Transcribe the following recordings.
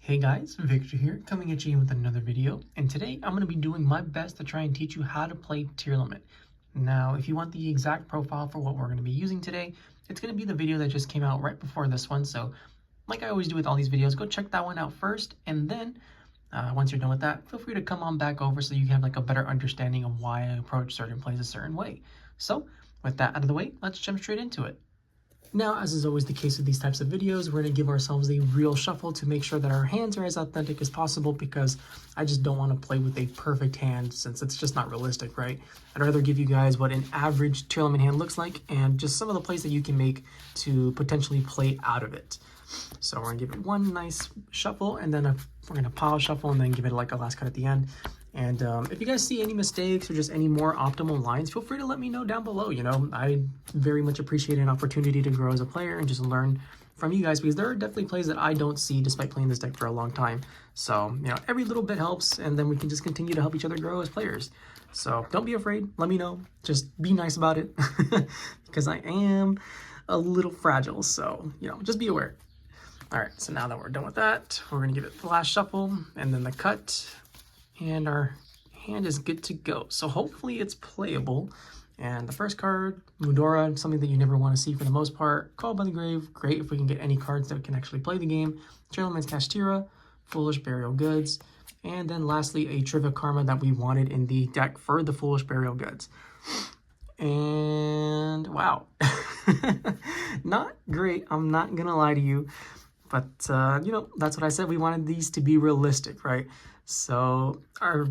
Hey guys, Victor here, coming at you with another video, and today I'm going to be doing my best to try and teach you how to play Tearlaments. Now, if you want the exact profile for what we're going to be using today, it's going to be the video that just came out right before this one, so like I always do with all these videos, go check that one out first, and then once you're done with that, feel free to come on back over so you can have like a better understanding of why I approach certain plays a certain way. So, with that out of the way, let's jump straight into it. Now, as is always the case with these types of videos, we're going to give ourselves a real shuffle to make sure that our hands are as authentic as possible, because I just don't want to play with a perfect hand since it's just not realistic, right? I'd rather give you guys what an average Tearlaments hand looks like and just some of the plays that you can make to potentially play out of it. So we're going to give it one nice shuffle, and then we're going to pile shuffle and then give it like a last cut at the end. And if you guys see any mistakes or just any more optimal lines, feel free to let me know down below. You know, I very much appreciate an opportunity to grow as a player and just learn from you guys, because there are definitely plays that I don't see despite playing this deck for a long time. So, you know, every little bit helps, and then we can just continue to help each other grow as players. So don't be afraid. Let me know. Just be nice about it because I am a little fragile. So, you know, just be aware. All right, so now that we're done with that, we're going to give it the last shuffle and then the cut. And our hand is good to go. So hopefully it's playable. And the first card, Mudora, something that you never want to see for the most part. Called by the Grave, great if we can get any cards that can actually play the game. Tearlaments Kashtira, Foolish Burial Goods. And then lastly, a Trivia Karma that we wanted in the deck for the Foolish Burial Goods. And wow, not great. I'm not going to lie to you. But, you know, that's what I said. We wanted these to be realistic, right? So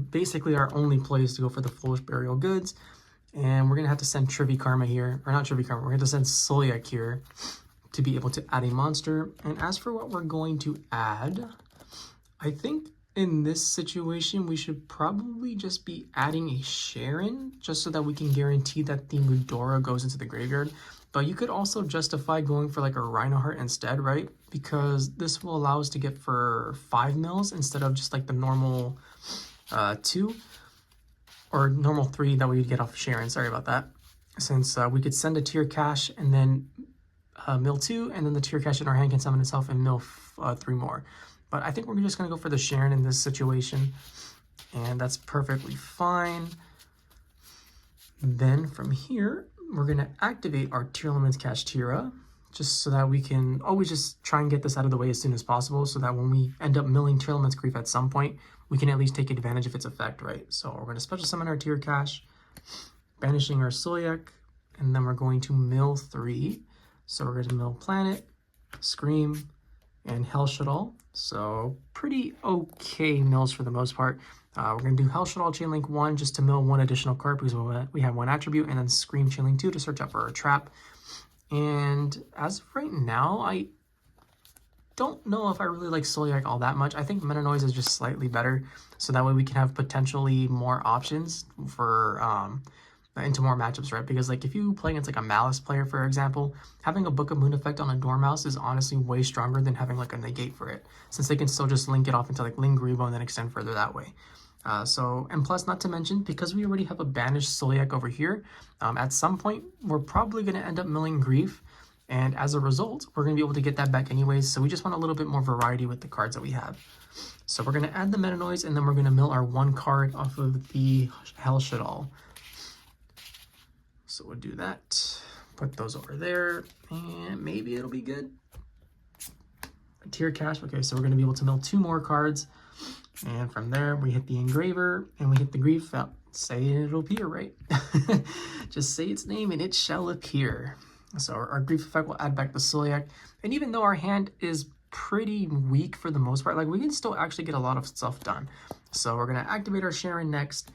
basically our only play is to go for the Foolish Burial Goods. And we're going to have to send Trivia Karma here. Or not Trivia Karma. We're going to send Solyak here to be able to add a monster. And as for what we're going to add, I think in this situation we should probably just be adding a Sharon, just so that we can guarantee that the Mudora goes into the graveyard. But you could also justify going for like a Rhinoheart instead, right? Because this will allow us to get for 5 mils instead of just like the normal 2 or normal 3 that we would get off Sharon. Sorry about that. Since we could send a Tier Cash and then mill 2, and then the Tier Cash in our hand can summon itself and mill 3 more. But I think we're just going to go for the Sharon in this situation. And that's perfectly fine. Then from here, we're going to activate our Tearlaments Kashtira, just so that we can always just try and get this out of the way as soon as possible, so that when we end up milling Tearlaments Grief at some point, we can at least take advantage of its effect, right? So we're going to special summon our Tier Cash, banishing our Solyak, and then we're going to mill 3. So we're going to mill Planet, Scream, and Hellshadal. So pretty okay mills for the most part. We're going to do Hellshadal Chainlink 1 just to mill 1 additional card because we have 1 attribute, and then Scream Chainlink 2 to search out for a trap. And as of right now, I don't know if I really like Solyak all that much. I think Meta Noise is just slightly better, so that way we can have potentially more options for into more matchups, right? Because like if you play against like a Malice player, for example, having a Book of Moon effect on a Dormouse is honestly way stronger than having like a negate for it, since they can still just link it off into like Lingrivo and then extend further that way. And plus, not to mention, because we already have a banished Solyak over here, at some point we're probably going to end up milling Grief, and as a result we're going to be able to get that back anyways. So we just want a little bit more variety with the cards that we have. So we're going to add the Meta Noise, and then we're going to mill our 1 card off of the Hellshadal. So we'll do that, put those over there, and maybe it'll be good. A Tier Cash. Okay, so we're going to be able to mill 2 more cards, and from there we hit the Engraver and we hit the Grief. Say it'll appear, right? Just say its name and it shall appear. So our Grief effect will add back the Solyak, and even though our hand is pretty weak for the most part, like we can still actually get a lot of stuff done. So we're going to activate our Sharon next.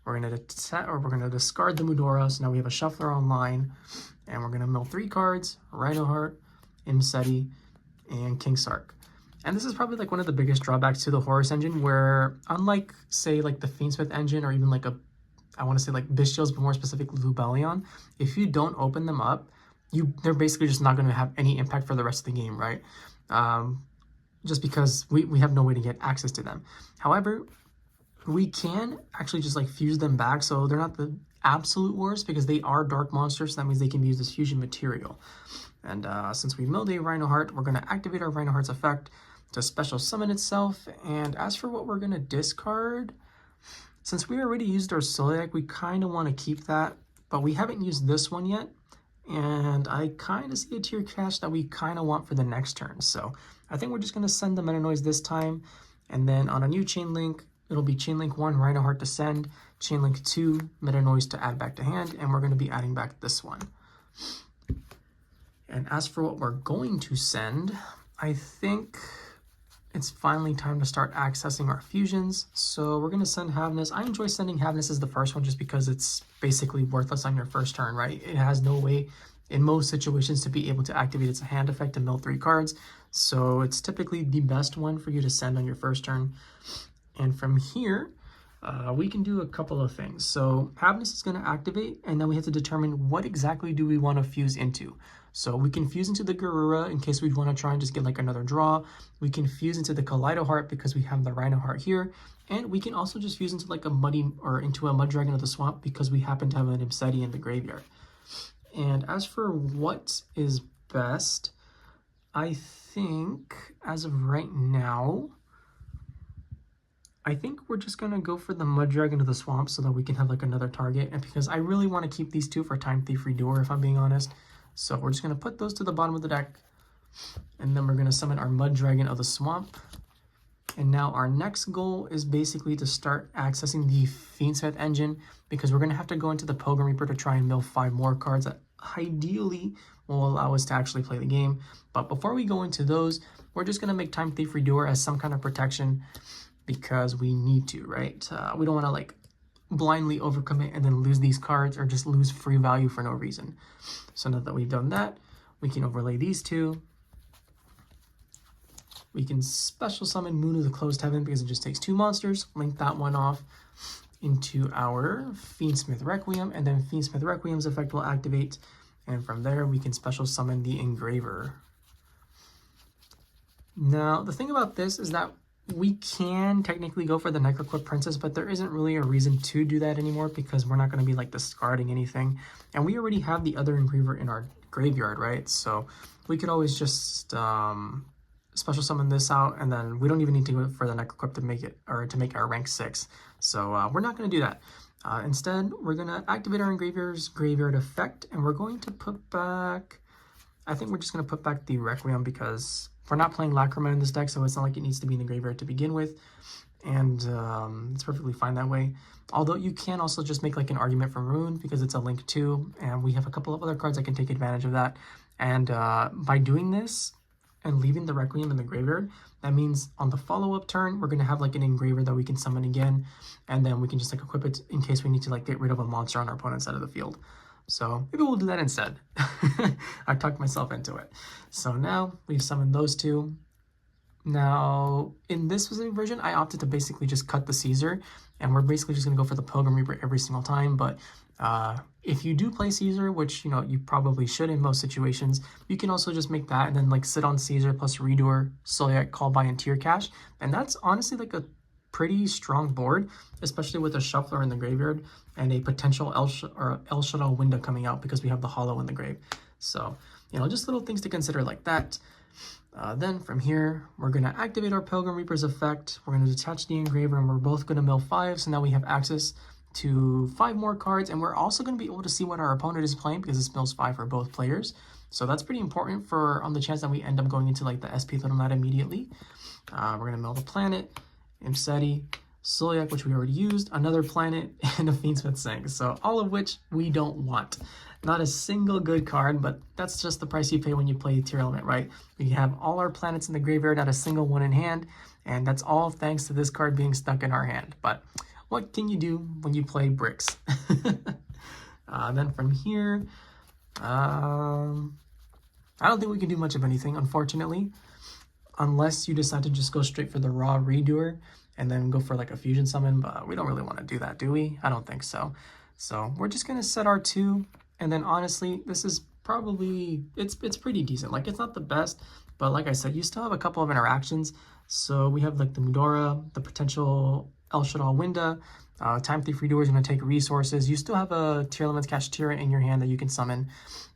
We're going to discard the Mudora, so now we have a Shuffler online, and we're going to mill 3 cards: Rhinoheart, Imseti, and King Sark. And this is probably like one of the biggest drawbacks to the Horus engine, where unlike say like the Fiendsmith engine, or even like I want to say like Bestials, but more specifically Lubellion, if you don't open them up, they're basically just not going to have any impact for the rest of the game, right? Just because we have no way to get access to them. However, we can actually just like fuse them back, so they're not the absolute worst because they are dark monsters, so that means they can be used as fusion material. And since we milled a Rhinoheart, we're going to activate our Rhinoheart's effect, to special summon itself. And as for what we're going to discard, since we already used our Soliac, we kind of want to keep that, but we haven't used this one yet. And I kind of see a tier cache that we kind of want for the next turn. So I think we're just going to send the Meta Noise this time. And then on a new chain link, it'll be chain link 1, Rhino Heart to send, chain link 2, Meta Noise to add back to hand, and we're going to be adding back this one. And as for what we're going to send, I think it's finally time to start accessing our fusions. So we're going to send Havness. I enjoy sending Havness as the first one just because it's basically worthless on your first turn, right? It has no way in most situations to be able to activate its hand effect and mill 3 cards. So it's typically the best one for you to send on your first turn. And from here, we can do a couple of things. So Havness is going to activate, and then we have to determine what exactly do we want to fuse into. So we can fuse into the Garura in case we want to try and just get like another draw. We can fuse into the Kaleido Heart because we have the Rhino Heart here. And we can also just fuse into like a into a Mud Dragon of the Swamp because we happen to have an Imseti in the graveyard. And as for what is best, I think as of right now, I think we're just going to go for the Mud Dragon of the Swamp so that we can have like another target. And because I really want to keep these two for Time Thief Redoer, if I'm being honest. So we're just going to put those to the bottom of the deck. And then we're going to summon our Mud Dragon of the Swamp. And now our next goal is basically to start accessing the Fiendsmith engine, because we're going to have to go into the Pilgrim Reaper to try and mill 5 more cards that ideally will allow us to actually play the game. But before we go into those, we're just going to make Time Thief Redoer as some kind of protection because we need to, right? We don't want to like blindly overcommit and then lose these cards or just lose free value for no reason. So now that we've done that, we can overlay these two. We can special summon Moon of the Closed Heaven because it just takes 2 monsters. Link that one off into our Fiendsmith Requiem, and then Fiendsmith Requiem's effect will activate. And from there, we can special summon the Engraver. Now, the thing about this is that we can technically go for the Necroquip Princess, but there isn't really a reason to do that anymore because we're not going to be like discarding anything. And we already have the other Engraver in our graveyard, right? So we could always just special summon this out, and then we don't even need to go for the Necroquip to make it, or to make our rank 6. So we're not going to do that. Instead, we're going to activate our Engraver's graveyard effect, and we're going to put back, I think we're just going to put back the Requiem because we're not playing Lacrima in this deck, so it's not like it needs to be in the graveyard to begin with. And it's perfectly fine that way. Although you can also just make like an argument for Ruin because it's a link too, and we have a couple of other cards that can take advantage of that. And by doing this and leaving the Requiem in the graveyard, that means on the follow-up turn, we're going to have like an Engraver that we can summon again, and then we can just like equip it in case we need to like get rid of a monster on our opponent's side of the field. So maybe we'll do that instead. I talked myself into it. So now we've summoned those two. Now, in this specific version, I opted to basically just cut the Caesar, and we're basically just going to go for the Pilgrim Reaper every single time. But if you do play Caesar, which, you know, you probably should in most situations, you can also just make that and then like sit on Caesar plus Redoer, Soliac, Callby, and Tier Cache. And that's honestly like a pretty strong board, especially with a Shuffler in the graveyard and a potential El Shaddai window coming out because we have the Hollow in the grave. So, you know, just little things to consider like that. Then from here, we're going to activate our Pilgrim Reaper's effect. We're going to detach the Engraver, and we're both going to mill 5. So now we have access to 5 more cards, and we're also going to be able to see what our opponent is playing because it mills 5 for both players. So that's pretty important for on the chance that we end up going into like the SP Little Mat immediately. We're going to mill the Planet, Imseti, Soliac, which we already used, another Planet, and a Fiendsmith Sing. So all of which we don't want. Not a single good card, but that's just the price you pay when you play Tearlament, right? We have all our planets in the graveyard, not a single one in hand, and that's all thanks to this card being stuck in our hand. But what can you do when you play bricks? Then from here, I don't think we can do much of anything, unfortunately, unless you decide to just go straight for the raw Redoer and then go for like a fusion summon, but we don't really want to do that, do we? I don't think so. So we're just going to set our 2, and then honestly, this is probably, it's pretty decent. Like, it's not the best, but like I said, you still have a couple of interactions. So we have like the Mudora, the potential El Shaddai Winda, Time Thief Redoer is going to take resources. You still have a Tearlaments Kashtira in your hand that you can summon,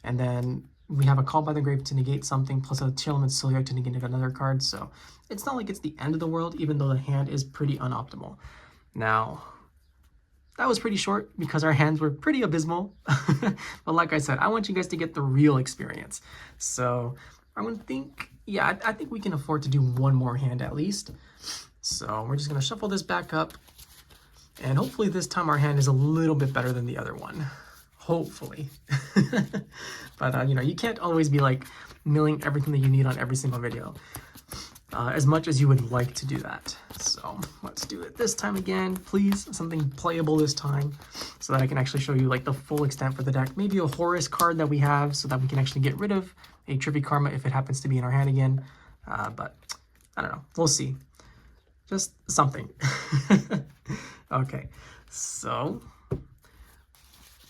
and then we have a Call by the Grave to negate something, plus a Tearlaments Celiac to negate another card, so it's not like it's the end of the world, even though the hand is pretty unoptimal. Now, that was pretty short because our hands were pretty abysmal. But like I said, I want you guys to get the real experience. So I'm going to think, yeah, I think we can afford to do one more hand at least. So we're just going to shuffle this back up. And hopefully this time our hand is a little bit better than the other one. Hopefully. But, you know, you can't always be like milling everything that you need on every single video. As much as you would like to do that. So let's do it this time again, please. Something playable this time so that I can actually show you like the full extent for the deck. Maybe a Horus card that we have so that we can actually get rid of a Trippy Karma if it happens to be in our hand again. But I don't know. We'll see. Just something. Okay, so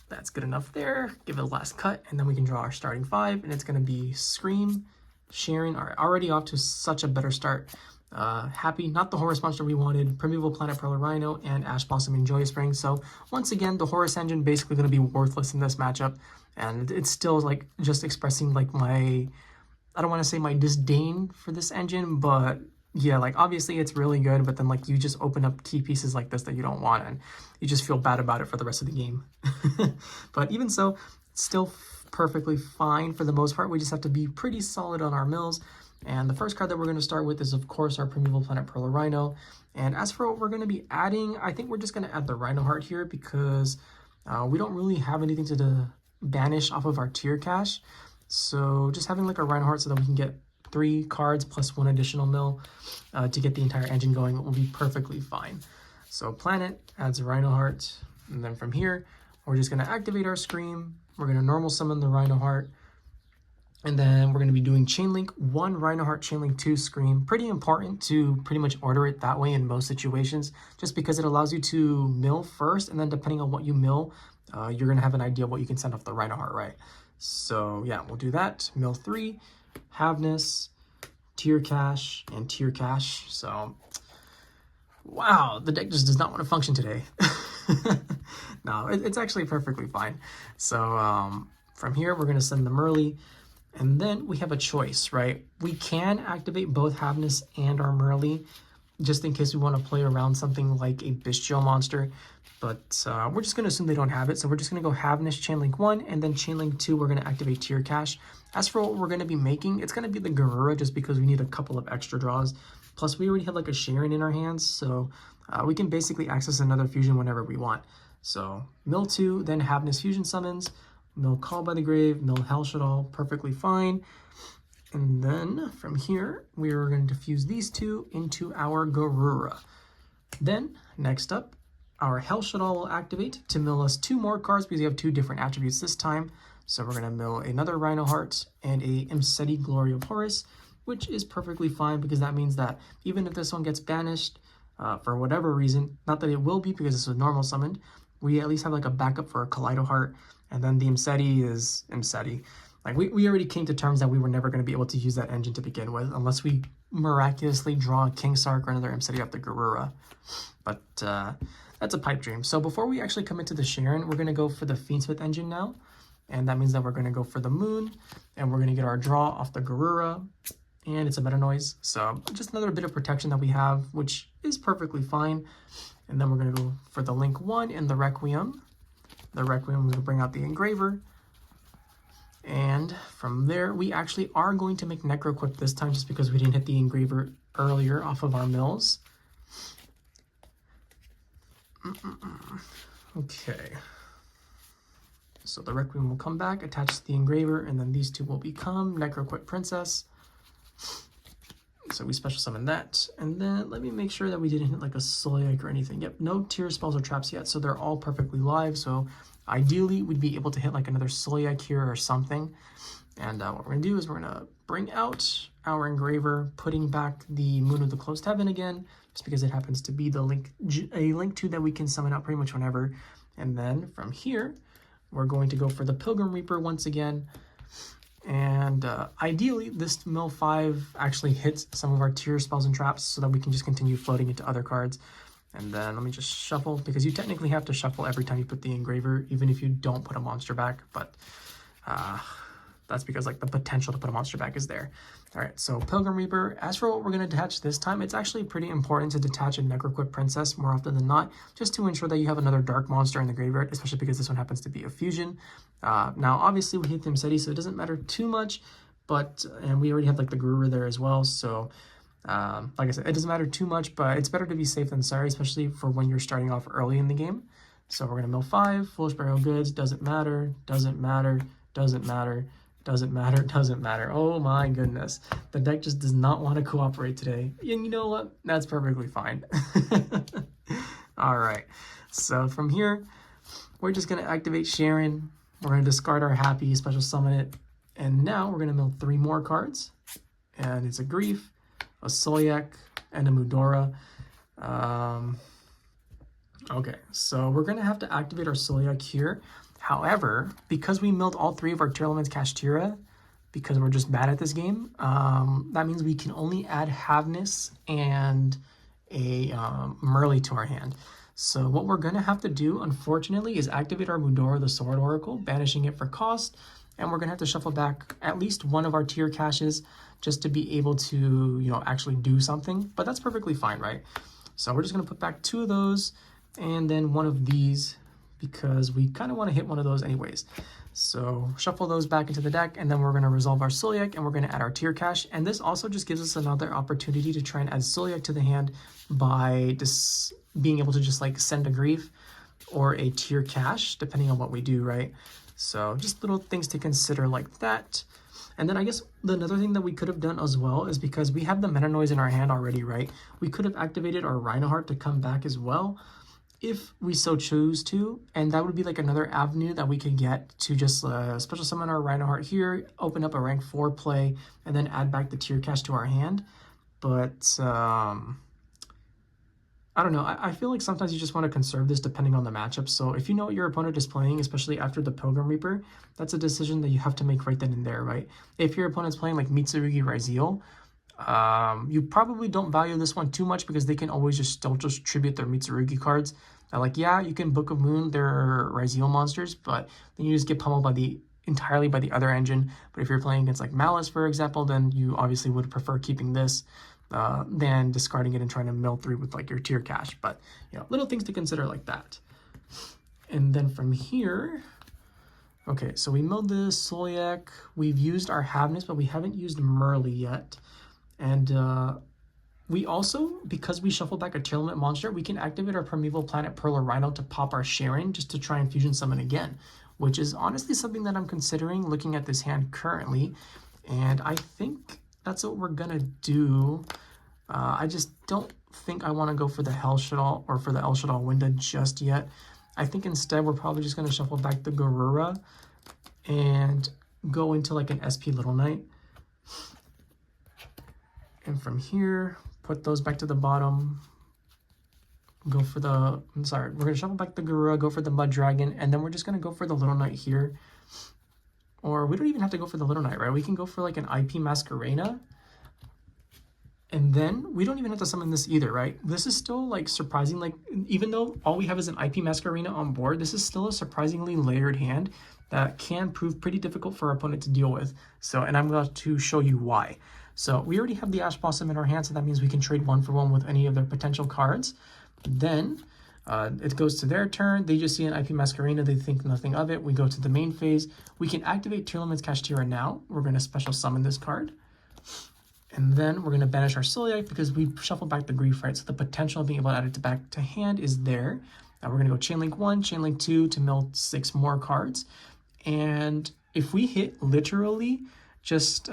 that's good enough there. Give it a last cut, and then we can draw our starting 5, and it's going to be Scream, Sharon. All right, already off to such a better start. Happy, not the Horus monster we wanted, Primeval Planet Pearl Rhino, and Ash Blossom and Joyous Spring. So once again, the Horus engine basically going to be worthless in this matchup, and it's still like just expressing like my, I don't want to say my disdain for this engine, but yeah, like obviously it's really good, but then like you just open up key pieces like this that you don't want, and you just feel bad about it for the rest of the game. But even so, it's still perfectly fine for the most part. We just have to be pretty solid on our mills. And the first card that we're going to start with is, of course, our Primeval Planet Pearl Rhino. And as for what we're going to be adding, I think we're just going to add the Rhino Heart here because we don't really have anything to banish off of our tier cache. So just having like a Rhino Heart so that we can get 3 cards plus 1 additional mill to get the entire engine going will be perfectly fine. So Planet adds a Rhino Heart, and then from here, we're just going to activate our Scream. We're going to normal summon the Rhino Heart. And then we're going to be doing Chain Link 1 Rhino Heart, Chain Link 2 Scream. Pretty important to pretty much order it that way in most situations, just because it allows you to mill first, and then depending on what you mill, you're going to have an idea of what you can send off the Rhino Heart, right? So yeah, we'll do that. Mill 3, Havness, Tier Cache, and Tier Cache. So, wow, the deck just does not want to function today. No, it's actually perfectly fine. So from here, we're going to send the Merly. And then we have a choice, right? We can activate both Havness and our Merly, just in case we want to play around something like a Bestial monster. But we're just going to assume they don't have it. So we're just going to go Havness, Chain Link 1, and then Chain Link 2, we're going to activate Tier Cache. As for what we're going to be making, it's going to be the Garura, just because we need a couple of extra draws. Plus, we already have like a Sharon in our hands, so we can basically access another fusion whenever we want. So Mill 2, then Havness Fusion Summons, Mill Call by the Grave, Mill Hellshadal, perfectly fine. And then from here, we are going to fuse these 2 into our Garura. Then, next up, our Hellshadal will activate to mill us 2 more cards because we have 2 different attributes this time. So we're going to mill another Rhino Heart and a Imseti Glory of Horus, which is perfectly fine because that means that even if this one gets banished for whatever reason, not that it will be because it's a normal summoned, we at least have like a backup for a Kaleido Heart, and then the Imseti is Imseti. Like we already came to terms that we were never going to be able to use that engine to begin with unless we miraculously draw a King Sark or another Imseti off the Garura. But that's a pipe dream. So before we actually come into the Sharon, we're going to go for the Fiendsmith engine now. And that means that we're going to go for the Moon, and we're going to get our draw off the Garura, and it's a meta noise. So just another bit of protection that we have, which is perfectly fine. And then we're going to go for the Link 1 and the Requiem. The Requiem is going to bring out the Engraver. And from there, we actually are going to make Necroquip this time just because we didn't hit the Engraver earlier off of our mills. Okay. So the Requiem will come back, attach to the Engraver, and then these 2 will become Necroquip Princess. So we special summon that. And then let me make sure that we didn't hit like a Celiac or anything. Yep, no tier spells or traps yet, so they're all perfectly live. So ideally, we'd be able to hit like another Celiac here or something. And what we're going to do is we're going to bring out our Engraver, putting back the Moon of the Closed Heaven again, just because it happens to be the Link 2 that we can summon out pretty much whenever. And then from here, we're going to go for the Pilgrim Reaper once again. And ideally, this Mill 5 actually hits some of our tier spells and traps so that we can just continue floating into other cards. And then let me just shuffle, because you technically have to shuffle every time you put the Engraver, even if you don't put a monster back. But that's because like the potential to put a monster back is there. All right, so Pilgrim Reaper. As for what we're going to detach this time, it's actually pretty important to detach a Necroquip Princess more often than not, just to ensure that you have another dark monster in the graveyard, especially because this one happens to be a fusion. Now, obviously, we hit Themseti, so it doesn't matter too much, but, and we already have like the Guru there as well, so like I said, it doesn't matter too much, but it's better to be safe than sorry, especially for when you're starting off early in the game. So we're going to mill 5, Foolish Burial Goods, doesn't matter, doesn't matter, doesn't matter, doesn't matter, doesn't matter. Oh my goodness. The deck just does not want to cooperate today. And you know what? That's perfectly fine. All right. So from here, we're just going to activate Sharon. We're going to discard our Happy, special summon it. And now we're going to mill 3 more cards. And it's a Grief, a Solyak, and a Mudora. Okay, so we're going to have to activate our Solyak here. However, because we milled all 3 of our Tearlaments Kashtira, because we're just bad at this game, that means we can only add Havness and a Merly to our hand. So what we're going to have to do, unfortunately, is activate our Mudora, the Sword Oracle, banishing it for cost, and we're going to have to shuffle back at least one of our tier caches just to be able to, you know, actually do something. But that's perfectly fine, right? So we're just going to put back 2 of those and then 1 of these, because we kind of want to hit one of those anyways. So shuffle those back into the deck, and then we're going to resolve our Solyak, and we're going to add our tier cache. And this also just gives us another opportunity to try and add Solyak to the hand by just being able to just like send a Grief or a tier cache, depending on what we do, right? So just little things to consider like that. And then I guess another thing that we could have done as well is, because we have the Meta Noise in our hand already, right? We could have activated our Rhinoheart to come back as well, if we so choose to, and that would be like another avenue that we could get to just special summon our Rhinoheart here, open up a rank 4 play, and then add back the tier cache to our hand. But I don't know, I feel like sometimes you just want to conserve this depending on the matchup. So if you know what your opponent is playing, especially after the Pilgrim Reaper, that's a decision that you have to make right then and there, right? If your opponent's playing like Mitsurugi Raziel, you probably don't value this one too much, because they can always just tribute their Mitsurugi cards. Like, yeah, you can Book of Moon their Raziel monsters, but then you just get pummeled by entirely by the other engine. But if you're playing against like Malice, for example, then you obviously would prefer keeping this than discarding it and trying to mill 3 with like your tier cache. But, you know, little things to consider like that. And then from here, okay, so we milled the Solyak. We've used our Havness, but we haven't used Merly yet. And we also, because we shuffle back a Tearlament monster, we can activate our Primeval Planet Pearl or Rhino to pop our Sharon just to try and fusion summon again, which is honestly something that I'm considering looking at this hand currently. And I think that's what we're gonna do. I just don't think I want to go for the Hell Shadal or for the El Shadal Winda just yet. I think instead we're probably just going to shuffle back the Garura and go into like an SP Little Knight. And from here, put those back to the bottom. Go for the, I'm sorry, we're going to shuffle back the Garura, go for the Mud Dragon, and then we're just going to go for the Little Knight here. Or we don't even have to go for the Little Knight, right? We can go for like an IP Masquerena. And then we don't even have to summon this either, right? This is still like surprising. Like, even though all we have is an IP Masquerena on board, this is still a surprisingly layered hand that can prove pretty difficult for our opponent to deal with. So, and I'm going to show you why. So we already have the Ash Blossom in our hand, so that means we can trade 1-for-1 with any of their potential cards. Then it goes to their turn. They just see an IP Masquerena. They think nothing of it. We go to the main phase. We can activate Tearlaments Kashtira now. We're going to special summon this card. And then we're going to banish our Solyak because we shuffled back the Grief, right? So the potential of being able to add it back to hand is there. Now we're going to go Chainlink 1, Chainlink 2 to mill 6 more cards. And if we hit literally just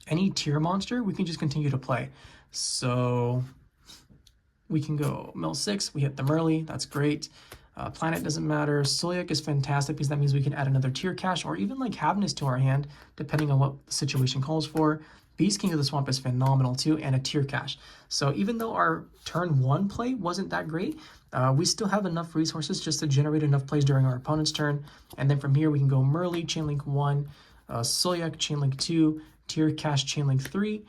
any tier monster, we can just continue to play. So we can go mill 6, we hit the Merly, that's great. Planet doesn't matter. Solyak is fantastic because that means we can add another tier cache or even like Havness to our hand, depending on what the situation calls for. Beast King of the Swamp is phenomenal too, and a tier cache. So even though our turn 1 play wasn't that great, we still have enough resources just to generate enough plays during our opponent's turn. And then from here we can go Merly, Chainlink 1, Solyak, Chainlink 2, tier cache, Chainlink 3,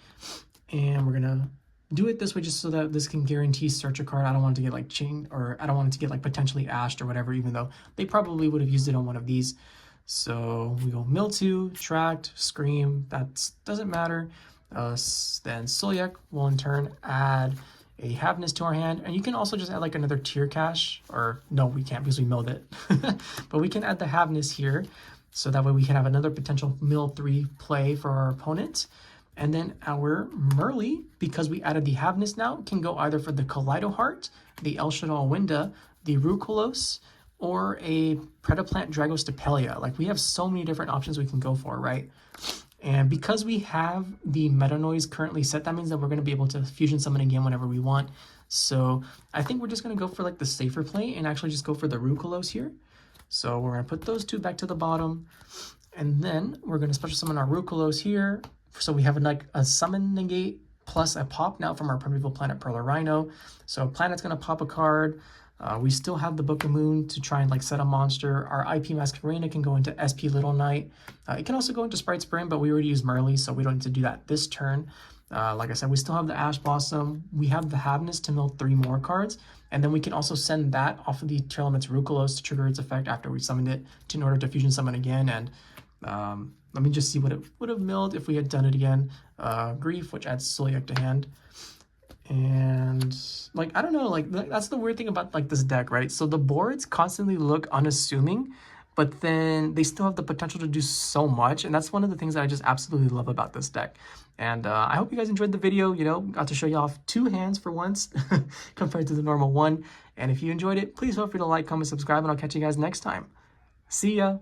and we're gonna do it this way just so that this can guarantee search a card. I don't want it to get like chained, or I don't want it to get like potentially ashed or whatever, even though they probably would have used it on one of these. So we go mill 2, Tract, Scream, that doesn't matter. Then Solyak will in turn add a Havness to our hand, and you can also just add like another Tear Cache, or no, we can't because we milled it. But we can add the Havness here, so that way we can have another potential mill 3 play for our opponent. And then our Merly, because we added the Havness now, can go either for the Kaleido Heart, the El Shaddai Winda, the Rukulos, or a Predaplant Dragostapelia. Like, we have so many different options we can go for, right? And because we have the Meta Noise currently set, that means that we're going to be able to fusion summon again whenever we want. So I think we're just going to go for like the safer play and actually just go for the Rukulos here. So we're going to put those two back to the bottom. And then we're going to special summon our Rukulos here. So we have like a summon negate plus a pop now from our Primeval Planet Perla Rhino. So Planet's going to pop a card. We still have the Book of Moon to try and like set a monster. Our IP Masquerena can go into SP Little Knight. It can also go into Sprite's Brim, but we already used Merly, so we don't need to do that this turn. Like I said, we still have the Ash Blossom. We have the Havness to mill 3 more cards, and then we can also send that off of the Tearlaments Rukulos to trigger its effect after we summoned it in order to fusion summon again. And let me just see what it would have milled if we had done it again. Grief, which adds Solyak to hand. And like, I don't know, like that's the weird thing about like this deck, right? So the boards constantly look unassuming, but then they still have the potential to do so much. And that's one of the things that I just absolutely love about this deck. And I hope you guys enjoyed the video. You know, got to show you off 2 hands for once compared to the normal one. And if you enjoyed it, please feel free to like, comment, subscribe, and I'll catch you guys next time. See ya.